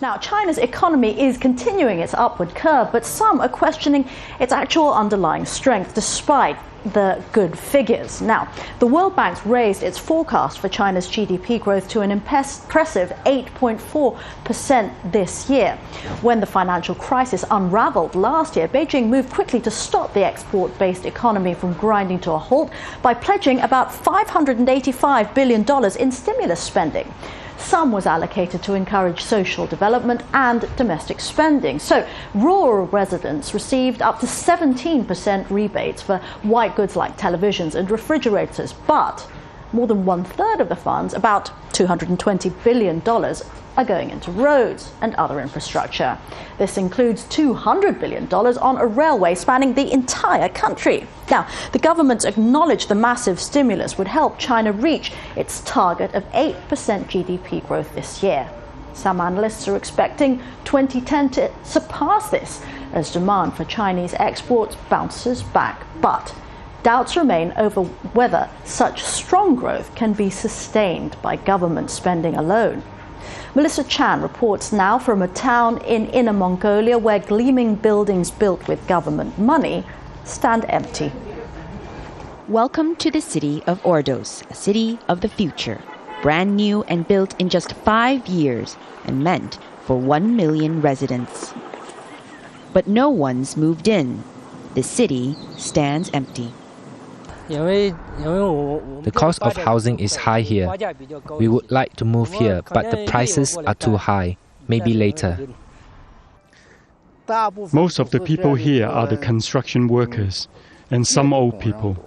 Now, China's economy is continuing its upward curve, but some are questioning its actual underlying strength despite the good figures. Now, the World Bank's raised its forecast for China's GDP growth to an impressive 8.4% this year. When the financial crisis unraveled last year, Beijing moved quickly to stop the export-based economy from grinding to a halt by pledging about $585 billion in stimulus spending. Some was allocated to encourage social development and domestic spending. So rural residents received up to 17% rebates for white goods like televisions and refrigerators. But more than one-third of the funds, about $220 billion, are going into roads and other infrastructure. This includes $200 billion on a railway spanning the entire country. Now, the government acknowledged the massive stimulus would help China reach its target of 8% GDP growth this year. Some analysts are expecting 2010 to surpass this as demand for Chinese exports bounces back. But doubts remain over whether such strong growth can be sustained by government spending alone. Melissa Chan reports now from a town in Inner Mongolia where gleaming buildings built with government money stand empty. Welcome to the city of Ordos, a city of the future, brand new and built in just 5 years and meant for 1 million residents. But no one's moved in. The city stands empty. The cost of housing is high here. We would like to move here, but the prices are too high. Maybe later. Most of the people here are the construction workers and some old people.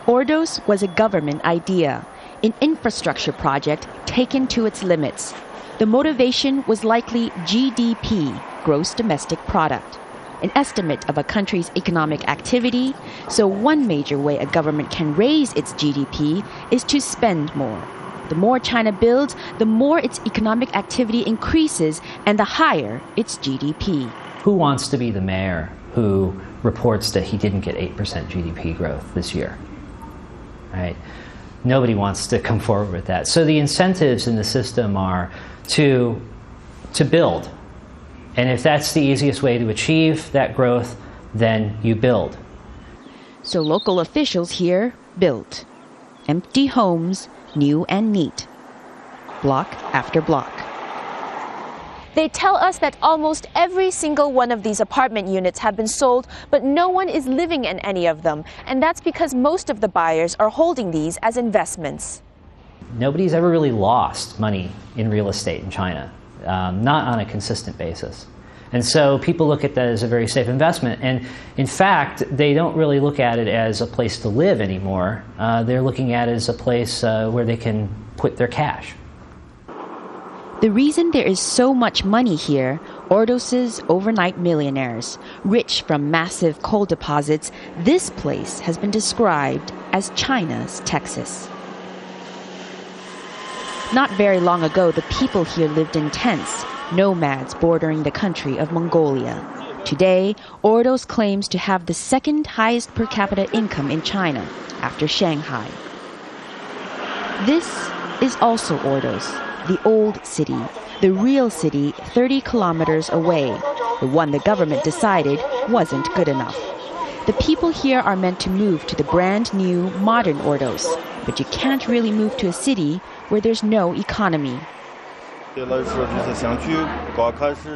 Ordos was a government idea, an infrastructure project taken to its limits. The motivation was likely GDP, gross domestic product, an estimate of a country's economic activity. So one major way a government can raise its GDP is to spend more. The more China builds, the more its economic activity increases and the higher its GDP. Who wants to be the mayor who reports that he didn't get 8% GDP growth this year? Right? Nobody wants to come forward with that. So the incentives in the system are to build. And if that's the easiest way to achieve that growth, then you build. So local officials here built. Empty homes, new and neat. Block after block. They tell us that almost every single one of these apartment units have been sold, but no one is living in any of them. And that's because most of the buyers are holding these as investments. Nobody's ever really lost money in real estate in China. Not on a consistent basis. And so people look at that as a very safe investment. And in fact, they don't really look at it as a place to live anymore. They're looking at it as a place where they can put their cash. The reason there is so much money here, Ordos's overnight millionaires, rich from massive coal deposits, this place has been described as China's Texas. Not very long ago, the people here lived in tents, nomads bordering the country of Mongolia. Today, Ordos claims to have the second highest per capita income in China, after Shanghai. This is also Ordos, the old city, the real city 30 kilometers away, the one the government decided wasn't good enough. The people here are meant to move to the brand new, modern Ordos, but you can't really move to a city where there's no economy.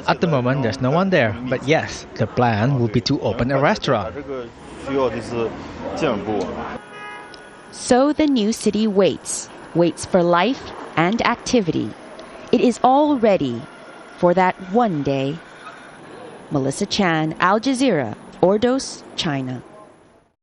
At the moment, there's no one there, but yes, the plan will be to open a restaurant. So the new city waits for life and activity. It is all ready for that one day. Melissa Chan, Al Jazeera, Ordos, China.